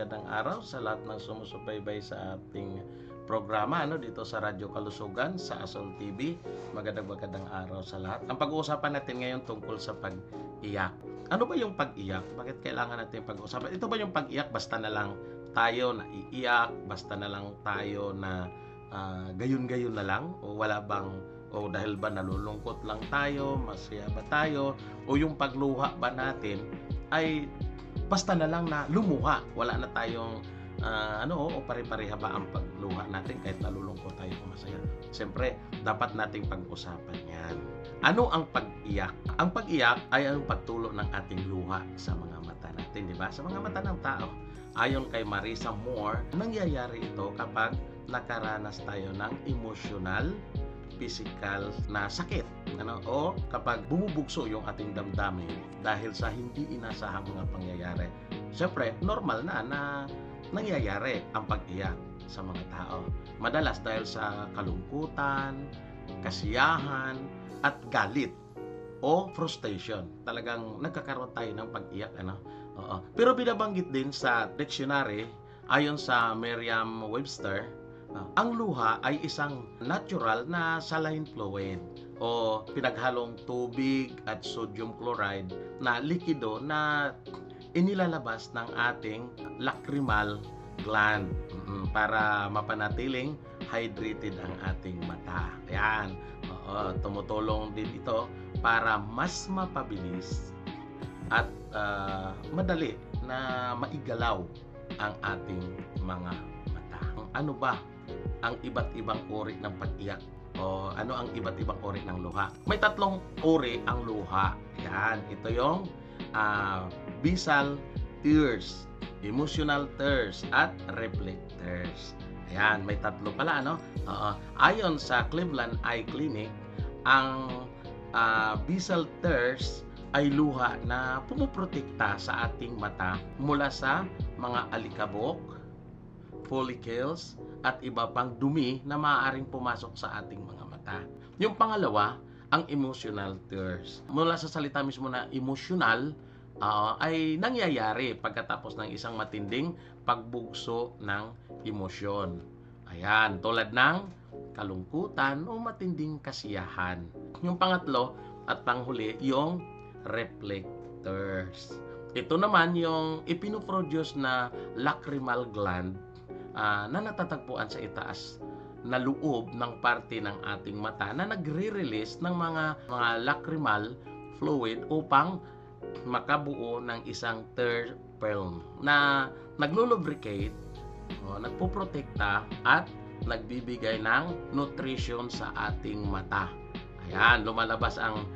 magandang araw sa lahat ng sumusubaybay sa ating programa dito sa Radyo Kalusugan sa Asol TV. Magandang araw sa lahat. Ang pag-uusapan natin ngayon tungkol sa pag-iyak. Ano ba yung pag-iyak? Bakit kailangan natin pag-uusapan? Ito ba yung pag-iyak basta na lang tayo na iiyak, basta na lang tayo na gayon-gayon na lang, o wala bang, o dahil ba nalulungkot lang tayo, masaya ba tayo, o yung pagluha ba natin ay basta na lang na lumuha, wala na tayong o pare-pareha ba ang pagluha natin kahit nalulungkot tayo o masaya? Siyempre, dapat nating pag-usapan yan. Ano ang pag-iyak? Ang pag-iyak ay ang pagtulo ng ating luha sa mga mata natin, di ba? Sa mga mata ng tao. Ayon kay Marisa Moore, nangyayari ito kapag nakaranas tayo ng emotional, physical na sakit, o kapag bumubugso yung ating damdamin dahil sa hindi inasahang mga pangyayari. Siyempre, normal na nangyayari ang pag-iyak sa mga tao. Madalas dahil sa kalungkutan, kasiyahan, at galit o frustration. Talagang nagkakaroon tayo ng pag-iyak, Oo. Pero binabanggit din sa dictionary, ayon sa Merriam-Webster, ang luha ay isang natural na saline fluid o pinaghalong tubig at sodium chloride na likido na inilalabas ng ating lacrimal gland para mapanatiling hydrated ang ating mata. Ayan. Tumutulong din ito para mas mapabilis at madali na maigalaw ang ating mga mata. Ano ba ang iba't ibang uri ng pag-iyak? O ano ang iba't ibang uri ng luha? May tatlong uri ang luha. Yan, ito yung basal tears, emotional tears, at reflex tears. Ayan, may tatlo pala, Ayon sa Cleveland Eye Clinic, ang basal tears ay luha na pumuprotekta sa ating mata mula sa mga alikabok, follicles, at iba pang dumi na maaaring pumasok sa ating mga mata. Yung pangalawa, ang emotional tears. Mula sa salita mismo na emotional, ay nangyayari pagkatapos ng isang matinding pagbugso ng emosyon. Ayan, tulad ng kalungkutan o matinding kasiyahan. Yung pangatlo at panghuli, yung reflectors. Ito naman yung ipinoproduce na lacrimal gland na natatagpuan sa itaas na loob ng parte ng ating mata na nagre-release ng mga lacrimal fluid upang makabuo ng isang tear film na naglulubricate, nagpoprotekta at nagbibigay ng nutrition sa ating mata. Ayan, lumalabas ang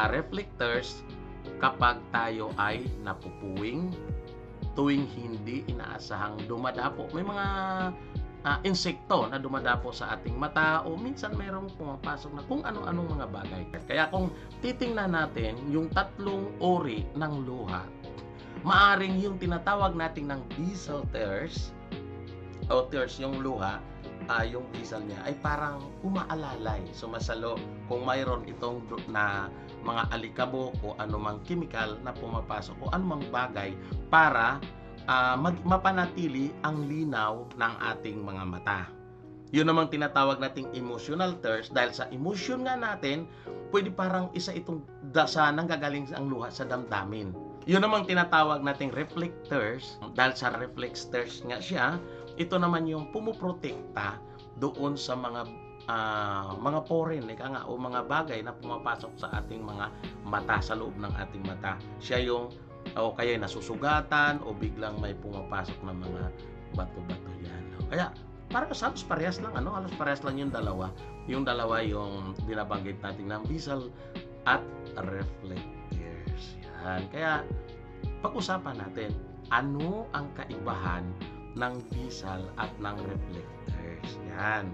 reflectors kapag tayo ay napupuwing, tuwing hindi inaasahang dumadapo. May mga insekto na dumadapo sa ating mata o minsan mayroong pumapasok na kung ano-anong mga bagay. Kaya kung titingnan natin yung tatlong uri ng luha, maaring yung tinatawag natin ng basal tears o tears yung luha, yung basal niya ay parang umaalalay, sumasalo kung mayroon itong na mga alikabok o anumang chemical na pumapasok o anumang bagay para mapanatili ang linaw ng ating mga mata. Yun namang tinatawag nating emotional tears dahil sa emotion nga natin, pwede parang isa itong dasa nanggagaling ang luha sa damdamin. Yun namang tinatawag nating reflectors dahil sa reflectors nga siya, ito naman yung pumuprotekta doon sa mga foreign o mga bagay na pumapasok sa ating mga mata, sa loob ng ating mata. Siya yung o kaya nasusugatan o biglang may pumapasok na mga bato-bato yan. Kaya parang halos parehas lang, halos parehas lang yung dalawa. Yung dalawa yung binabanggit natin ng basal at reflectors. Yan. Kaya pag-usapan natin, ano ang kaibahan ng basal at ng reflectors. Yan.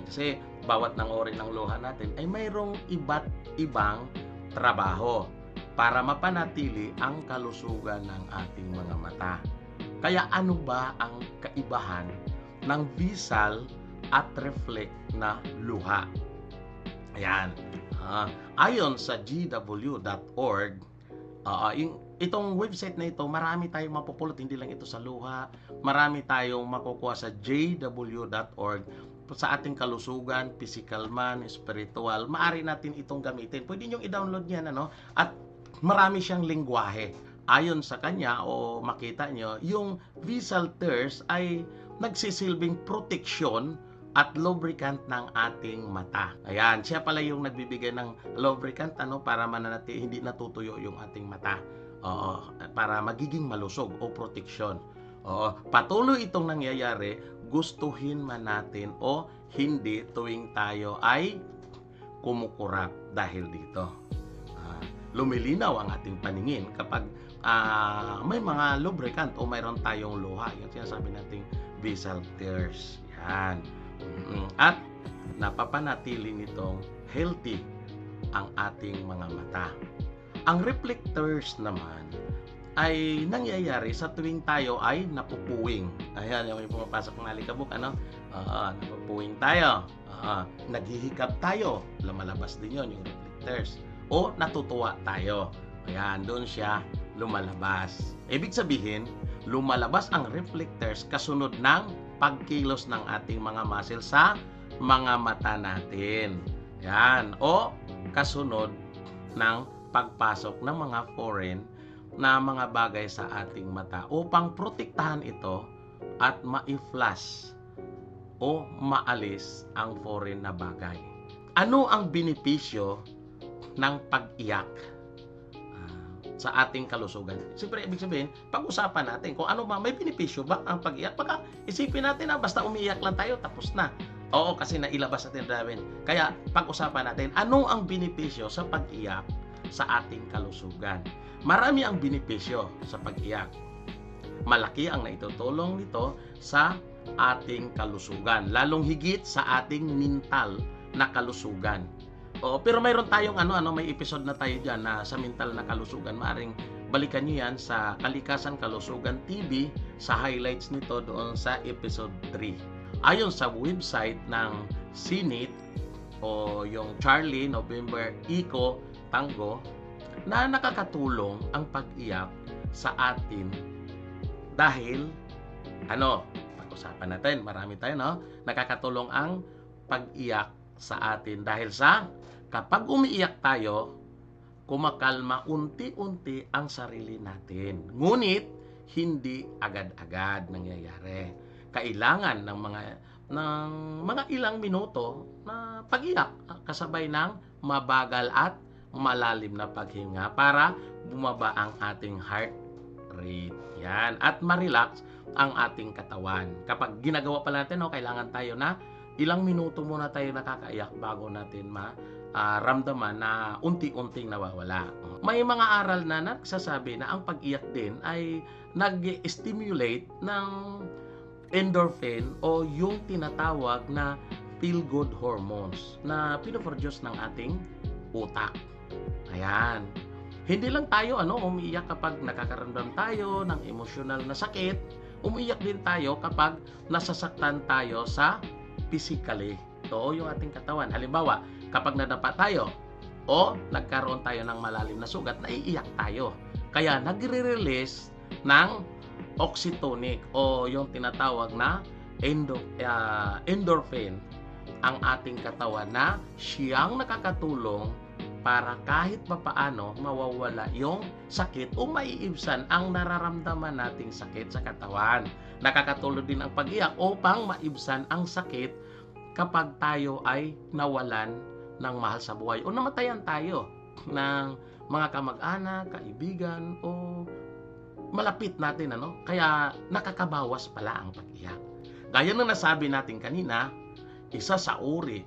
Kasi bawat ng uri ng luha natin ay mayroong iba't ibang trabaho para mapanatili ang kalusugan ng ating mga mata. Kaya ano ba ang kaibahan ng basal at reflect na luha? Ayan. Ayon sa GW.org, itong website na ito, marami tayong mapupulot, hindi lang ito sa luha, marami tayong makukuha sa jw.org sa ating kalusugan, physical man, spiritual, maaari natin itong gamitin. Pwede nyo i-download yan, at marami siyang lingwahe. Ayon sa kanya, o makita nyo, yung Visal Tears ay nagsisilbing proteksyon at lubricant ng ating mata. Ayan, siya pala yung nagbibigay ng lubricant para mananatili hindi natutuyo yung ating mata. Oo, para magiging malusog o proteksyon. Oo, patuloy itong nangyayari, gustuhin man natin o hindi tuwing tayo ay kumukurap dahil dito. Lumilinaw ang ating paningin kapag may mga lubricant o mayroon tayong luha. Yung sinasabi nating Visal Tears. Yan. At napapanatili nitong healthy ang ating mga mata. Ang reflectors naman ay nangyayari sa tuwing tayo ay napupuwing. Ayan, yung pumapasok ng alikabok, napupuwing tayo. Naghihikab tayo. Lumalabas din yon yung reflectors. O natutuwa tayo. Ayan, doon siya lumalabas. Ibig sabihin, lumalabas ang reflectors kasunod ng pagkilos ng ating mga muscle sa mga mata natin. Yan. O kasunod ng pagpasok ng mga foreign na mga bagay sa ating mata upang protektahan ito at ma-flash o maalis ang foreign na bagay. Ano ang benepisyo ng pag-iyak sa ating kalusugan? Siyempre, ibig sabihin, pag-usapan natin kung ano ba, may benepisyo ba ang pag-iyak? Baka isipin natin na basta umiiyak lang tayo, tapos na. Oo, kasi nailabas natin namin. Kaya, pag-usapan natin, ano ang benepisyo sa pag-iyak sa ating kalusugan? Marami ang benepisyo sa pag-iyak. Malaki ang naitutulong nito sa ating kalusugan, lalong higit sa ating mental na kalusugan. Pero mayroon tayong may episode na tayo diyan na sa mental na kalusugan. Maaring balikan niyo yan sa Kalikasan Kalusugan TV, sa highlights nito doon sa episode 3. Ayon sa website ng CNIT o yung Charlie November Eco Tango, na nakakatulong ang pag-iyak sa atin dahil pag-usapan natin, marami tayo nakakatulong ang pag-iyak sa atin dahil sa kapag umiiyak tayo, kumakalma unti-unti ang sarili natin. Ngunit, hindi agad-agad nangyayari. Kailangan ng mga ilang minuto na pag-iyak kasabay ng mabagal at malalim na paghinga para bumaba ang ating heart rate. Yan. At ma-relax ang ating katawan. Kapag ginagawa pa natin, kailangan tayo na ilang minuto muna tayo nakakaiyak bago natin ramdaman na unti-unting nawawala. May mga aral na nagsasabi na ang pag-iyak din ay nag-stimulate ng endorphin o yung tinatawag na feel-good hormones na pinoproduce ng ating utak. Ayan. Hindi lang tayo umiiyak kapag nakakaramdam tayo ng emosyonal na sakit. Umiiyak din tayo kapag nasasaktan tayo sa physically. Ito yung ating katawan. Halimbawa, kapag nadapa tayo o nagkaroon tayo ng malalim na sugat, naiiyak tayo. Kaya nagre-release ng oxytonic o yung tinatawag na endorphin ang ating katawan na siyang nakakatulong para kahit papaano mawawala yung sakit o maiibsan ang nararamdaman nating sakit sa katawan. Nakakatulong din ang pag-iyak upang maibsan ang sakit kapag tayo ay nawalan ng mahal sa buhay o namatayan tayo ng mga kamag-anak, kaibigan o malapit natin kaya nakakabawas pala ang pag-iyak. Gaya ng nasabi natin kanina, isa sa uri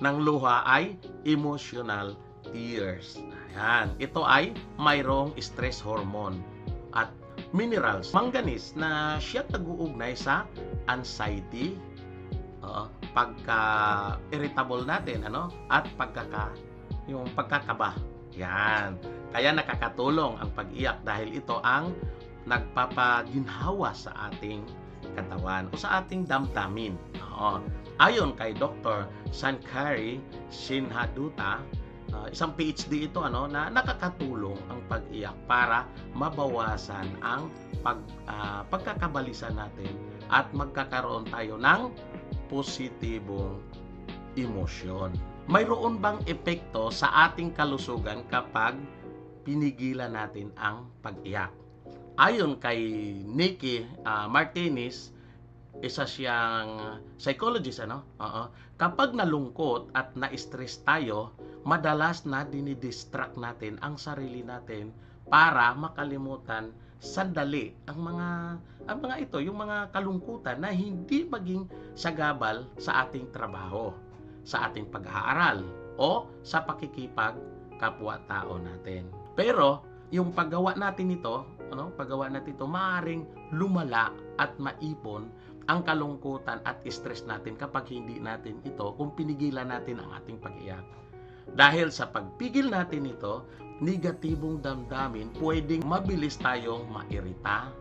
ng luha ay emotional tears. Ayan, ito ay mayroong stress hormone at minerals, manganese na siya nag-uugnay sa anxiety, pagka-irritable natin at yung pagkakaba. Yan. Kaya nakakatulong ang pag-iyak dahil ito ang nagpapaginhawa sa ating katawan o sa ating damdamin. Ayon kay Dr. Sankari Sinhadutta, isang PhD ito na nakakatulong ang pag-iyak para mabawasan ang pagkakabalisa natin at magkakaroon tayo ng positibong emosyon. Mayroon bang epekto sa ating kalusugan kapag pinigilan natin ang pag-iyak? Ayon kay Nikki Martinez, isa siyang psychologist, kapag nalungkot at na-stress tayo, madalas na dinidistract natin ang sarili natin para makalimutan sandali ang mga ito, yung mga kalungkutan na hindi maging sagabal sa ating trabaho, sa ating pag-aaral o sa pakikipag kapwa-tao natin. Pero yung paggawa natin ito, maaaring lumala at maipon ang kalungkutan at stress natin kapag hindi natin ito, kung pinigilan natin ang ating pag-iyak. Dahil sa pagpigil natin ito, negatibong damdamin, pwedeng mabilis tayong mairita,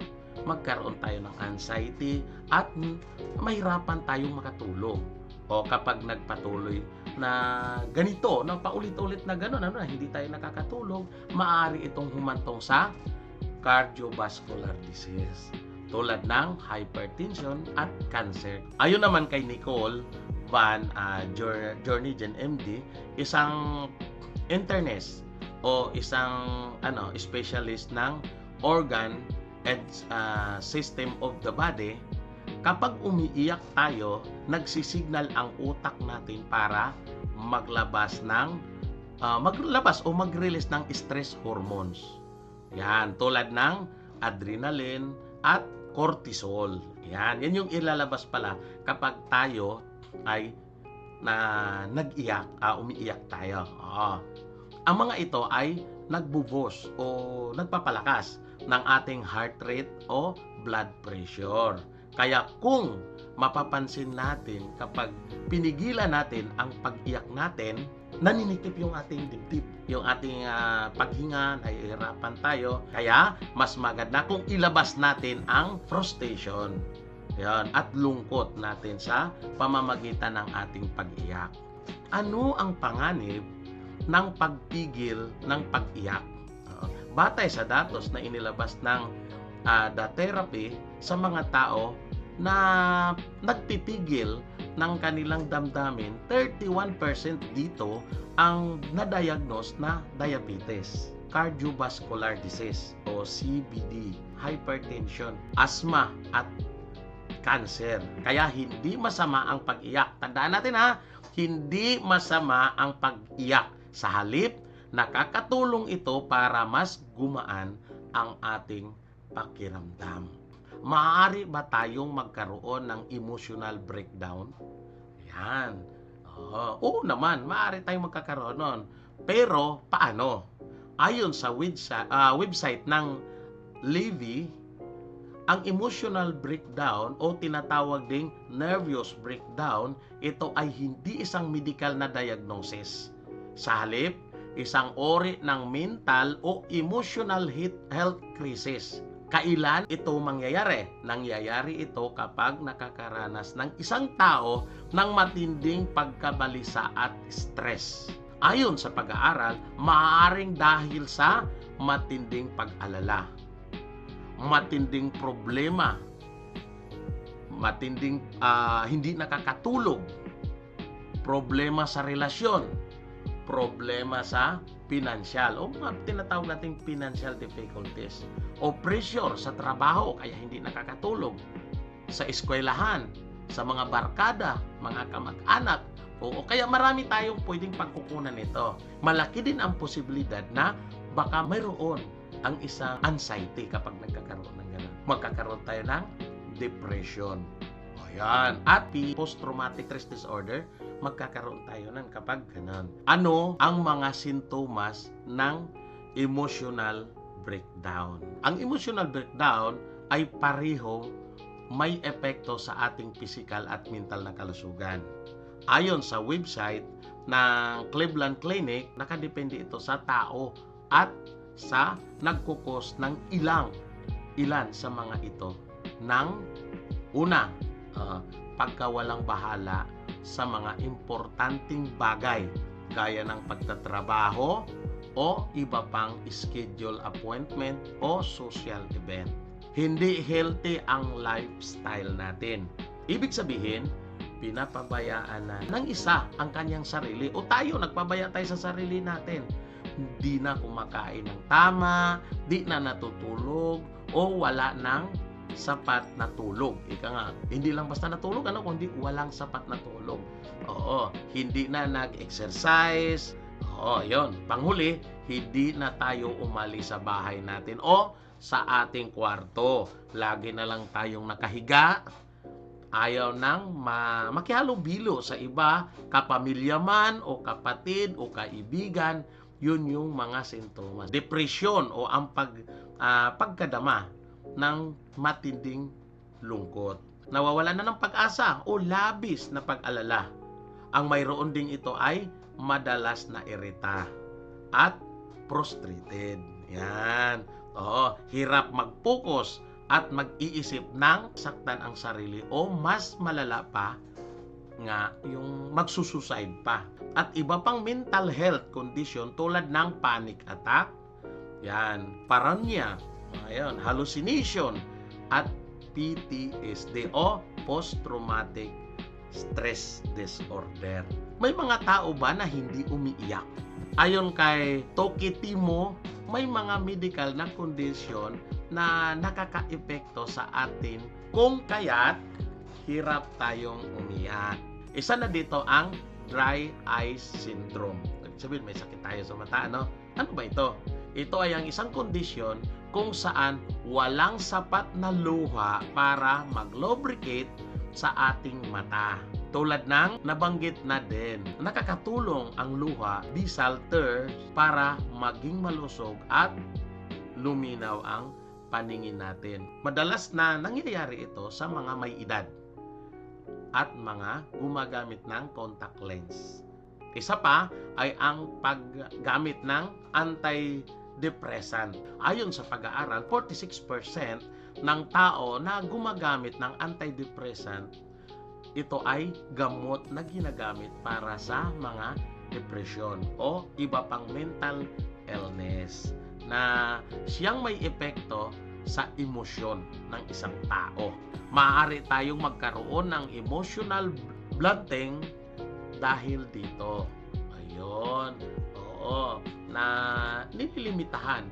magkaroon tayo ng anxiety, at mahirapan tayong makatulog. O kapag nagpatuloy na ganito, na paulit-ulit na gano'n, hindi tayo nakakatulog, maaari itong humantong sa cardiovascular disease, tulad ng hypertension at cancer. Ayon naman kay Nicole Van Jornigen MD, isang internist o isang specialist ng organ and system of the body, kapag umiiyak tayo, nagsisignal ang utak natin para maglabas o mag-release ng stress hormones. Yan, tulad ng adrenaline at cortisol. Yan yung ilalabas pala kapag tayo ay umiiyak tayo. Ang mga ito ay nagbubos o nagpapalakas ng ating heart rate o blood pressure. Kaya kung mapapansin natin, kapag pinigilan natin ang pag-iyak natin, naninikip yung ating dibdib, yung ating paghinga, nahihirapan tayo. Kaya mas maganda kung ilabas natin ang frustration at lungkot natin sa pamamagitan ng ating pag-iyak. Ano ang panganib ng pagpigil ng pag-iyak? Batay sa datos na inilabas ng the therapy sa mga tao na nagpipigil ng kanilang damdamin, 31% dito ang na-diagnose na diabetes, cardiovascular disease o CVD, hypertension, asthma at cancer. Kaya hindi masama ang pag-iyak. Tandaan natin hindi masama ang pag-iyak. Sa halip, nakakatulong ito para mas gumaan ang ating pakiramdam. Maaari ba tayong magkaroon ng emotional breakdown? Yan. Oo naman, maaari tayong magkakaroon nun. Pero paano? Ayon sa website ng Levy, ang emotional breakdown o tinatawag ding nervous breakdown, ito ay hindi isang medical na diagnosis. Sa halip, isang uri ng mental o emotional health crisis. Kailan ito mangyayari? Nangyayari ito kapag nakakaranas ng isang tao ng matinding pagkabalisa at stress. Ayon sa pag-aaral, maaaring dahil sa matinding pag-alala, matinding problema, matinding hindi nakakatulog, problema sa relasyon, problema sa pinansyal o mga tinatawag nating financial difficulties, o pressure sa trabaho kaya hindi nakakatulog, sa eskwelahan, sa mga barkada, mga kamag-anak, o kaya marami tayong pwedeng pagkukunan nito. Malaki din ang posibilidad na baka mayroon ang isang anxiety kapag nagkakaroon ng gano'n. Magkakaroon tayo ng depression. Ayan. At post-traumatic stress disorder, magkakaroon tayo ng kapag gano'n. Ano ang mga sintomas ng emotional breakdown? Ang emotional breakdown ay pareho may epekto sa ating physical at mental na kalusugan. Ayon sa website ng Cleveland Clinic, nakadepende ito sa tao at sa nagkukos ng ilan sa mga ito ng una, pagkawalang bahala sa mga importanteng bagay gaya ng pagtatrabaho o iba pang schedule appointment o social event. Hindi healthy ang lifestyle natin. Ibig sabihin, pinapabayaan na ng isa ang kanyang sarili o tayo nagpabaya tayo sa sarili natin. Di na kumakain ng tama, di na natutulog o wala ng sapat na tulog. Ika nga, hindi lang basta natulog, kundi walang sapat na tulog. Oo, hindi na nag-exercise. Oo, yun. Panghuli, hindi na tayo umalis sa bahay natin o sa ating kwarto. Lagi na lang tayong nakahiga. Ayaw nang makihalubilo sa iba, kapamilya man o kapatid o kaibigan. Yun yung mga sintomas. Depresyon o ang pagkadama ng matinding lungkot. Nawawalan na ng pag-asa o labis na pag-alala. Ang mayroon ding ito ay madalas na irita at frustrated. Yan. Oo, hirap mag-focus at mag-iisip ng saktan ang sarili o mas malala pa nga yung magsusuicide pa. At iba pang mental health condition tulad ng panic attack, yan, paranoia, ayun, hallucination at PTSD o post-traumatic stress disorder. May mga tao ba na hindi umiiyak? Ayon kay Toki Timo, may mga medical na kondisyon na nakaka-epekto sa atin kung kaya't hirap tayong umiyak. Isa na dito ang dry eye syndrome. Sabihin, may sakit tayo sa mata, no? Ano ba ito? Ito ay ang isang kondisyon kung saan walang sapat na luha para mag-lubricate sa ating mata. Tulad ng nabanggit na din, nakakatulong ang luha, bisalter, para maging malusog at luminaw ang paningin natin. Madalas na nangyayari ito sa mga may edad at mga gumagamit ng contact lens. Isa pa ay ang paggamit ng antidepressant. Ayon sa pag-aaral, 46% ng tao na gumagamit ng antidepressant, ito ay gamot na ginagamit para sa mga depresyon o iba pang mental illness na siyang may epekto sa emosyon ng isang tao. Maaari tayong magkaroon ng emotional blunting dahil dito. Ayun. Oo. Na nililimitahan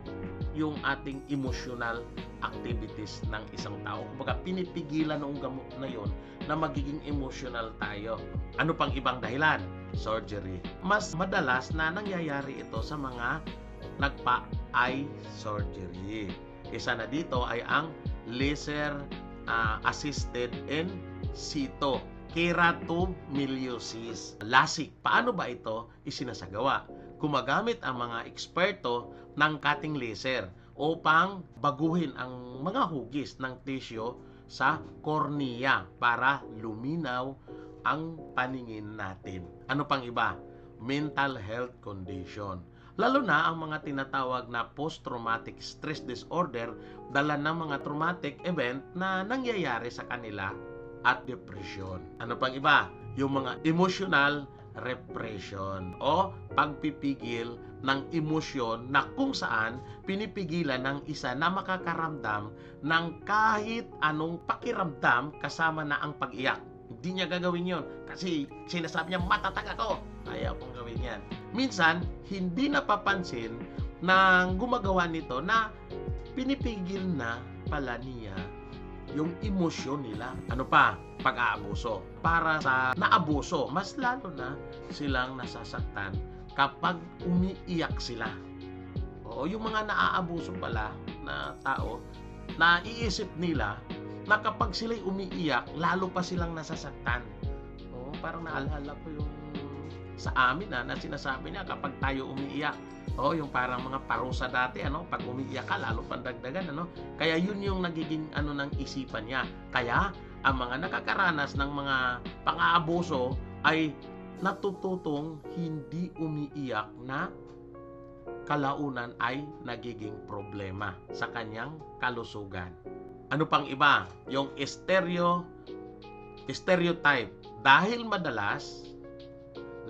yung ating emotional activities ng isang tao. Kumbaga, pinipigilan ng gamot na yon na magiging emotional tayo. Ano pang ibang dahilan? Surgery. Mas madalas na nangyayari ito sa mga nagpa-eye surgery. Isa na dito ay ang laser assisted in situ keratomiliosis. LASIK. Paano ba ito isinasagawa? Gumagamit ang mga eksperto ng cutting laser upang baguhin ang mga hugis ng tissue sa cornea para luminaw ang paningin natin. Ano pang iba? Mental health condition. Lalo na ang mga tinatawag na post-traumatic stress disorder, dala ng mga traumatic event na nangyayari sa kanila at depression. Ano pang iba? Yung mga emotional repression o pagpipigil ng emosyon na kung saan pinipigilan ng isa na makakaramdam ng kahit anong pakiramdam kasama na ang pag-iyak. Hindi niya gagawin yon kasi sinasabi niya matatag ako. Ayaw kong gawin yan. Minsan, hindi napapansin ng gumagawa nito na pinipigil na pala niya yung emosyon nila. Ano pa? Pag-aabuso. Para sa naabuso, mas lalo na silang nasasaktan kapag umiiyak sila. O yung mga naaabuso pala na tao, naiisip nila na kapag sila'y umiiyak, lalo pa silang nasasaktan. O, parang naalala ko yung sa amin na sinasabi niya kapag tayo umiiyak, yung parang mga parusa dati, pag umiiyak ka, lalo pang dagdagan, Kaya yun yung nagiging ng isipan niya. Kaya ang mga nakakaranas ng mga pang-aabuso ay natututong hindi umiiyak na kalaunan ay nagiging problema sa kanyang kalusugan. Ano pang iba? Yung stereotype. Dahil madalas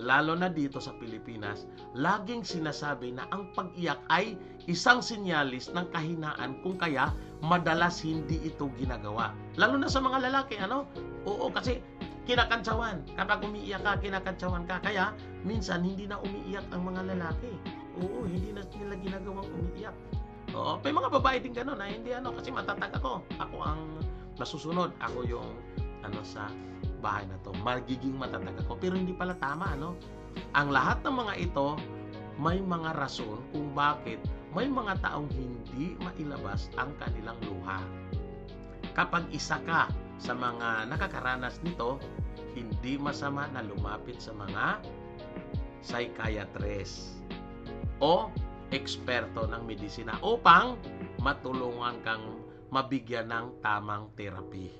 lalo na dito sa Pilipinas, laging sinasabi na ang pag-iyak ay isang sinyalis ng kahinaan, kung kaya madalas hindi ito ginagawa. Lalo na sa mga lalaki, ano? Oo, kasi kinakantsawan. Kapag umiiyak ka, kinakantsawan ka. Kaya minsan hindi na umiiyak ang mga lalaki. Oo, hindi na nila ginagawang umiiyak. Oo, may mga babae din gano'n na hindi kasi matatag ako. Ako ang masusunod. Ako yung sa bahay na to. Magiging matatag ako. Pero hindi pala tama, Ang lahat ng mga ito, may mga rason kung bakit may mga taong hindi mailabas ang kanilang luha. Kapag isa ka sa mga nakakaranas nito, hindi masama na lumapit sa mga psychiatrist o eksperto ng medisina upang matulungan kang mabigyan ng tamang therapy.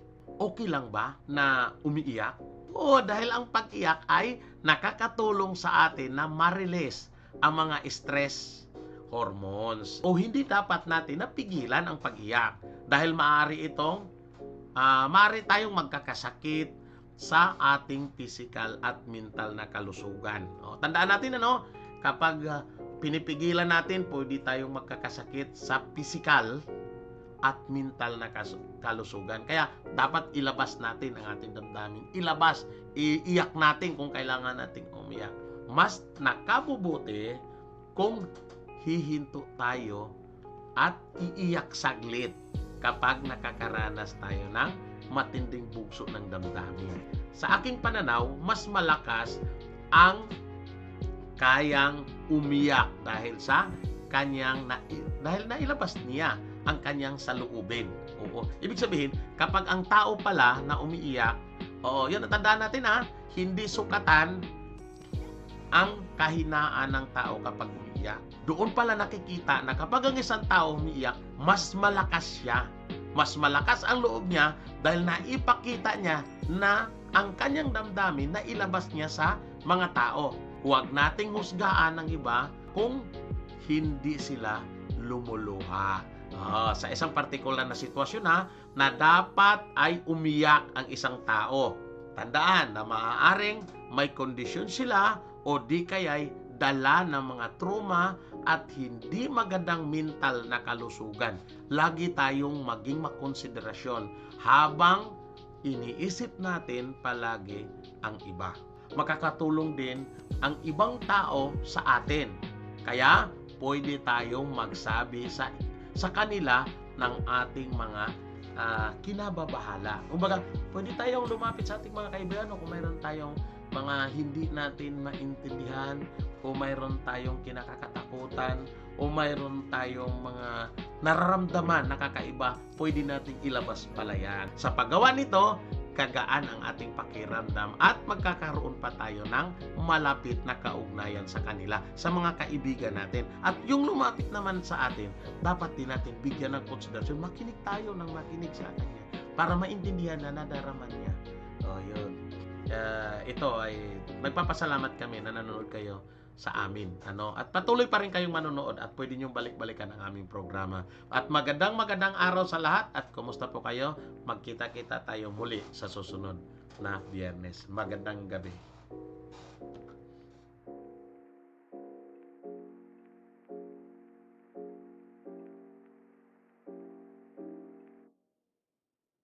Okay lang ba na umiiyak? Oo, dahil ang pag-iyak ay nakakatulong sa atin na ma-release ang mga stress hormones. O hindi dapat natin napigilan ang pag-iyak dahil maaari tayong magkakasakit sa ating physical at mental na kalusugan. Tandaan natin kapag pinipigilan natin, pwede tayong magkakasakit sa physical at mental na kalusugan. Kaya dapat ilabas natin ang ating damdamin. Iiyak natin kung kailangan nating umiyak. Mas nakabubuti kung hihinto tayo at iiyak saglit kapag nakakaranas tayo ng matinding bugso ng damdamin. Sa aking pananaw, mas malakas ang kayang umiyak dahil nailabas niya ang kanyang saloobin. Oo. Ibig sabihin, kapag ang tao pala na umiiyak, yun, natandaan natin hindi sukatan ang kahinaan ng tao kapag umiiyak. Doon pala nakikita na kapag ang isang tao umiiyak, mas malakas siya. Mas malakas ang loob niya dahil naipakita niya na ang kanyang damdamin na ilabas niya sa mga tao. Huwag nating husgaan ng iba kung hindi sila lumuluha. Sa isang partikular na sitwasyon na dapat ay umiyak ang isang tao. Tandaan na maaaring may kondisyon sila o di kaya'y dala ng mga trauma at hindi magandang mental na kalusugan. Lagi tayong maging makonsiderasyon habang iniisip natin palagi ang iba. Makakatulong din ang ibang tao sa atin. Kaya pwede tayong magsabi sa kanila ng ating mga kinababahala. Kumbaga, pwede tayong lumapit sa ating mga kaibigan kung mayroon tayong mga hindi natin maintindihan, o mayroon tayong kinakatakutan, o mayroon tayong mga nararamdaman na kakaiba, pwede nating ilabas pala yan. Sa paggawa nito, kagaan ang ating pakiramdam at magkakaroon pa tayo ng malapit na kaugnayan sa kanila, sa mga kaibigan natin. At yung lumapit naman sa atin, dapat din natin bigyan ng konsiderasyon. Makinig tayo ng makinig sa kanya para maintindihan na nadarama niya. Yun. Ito ay nagpapasalamat kami na nanonood kayo sa amin. At patuloy pa rin kayong manonood at pwede niyong balik-balikan ang aming programa. At magandang araw sa lahat at kumusta po kayo? Magkita-kita tayo muli sa susunod na Biyernes. Magandang gabi.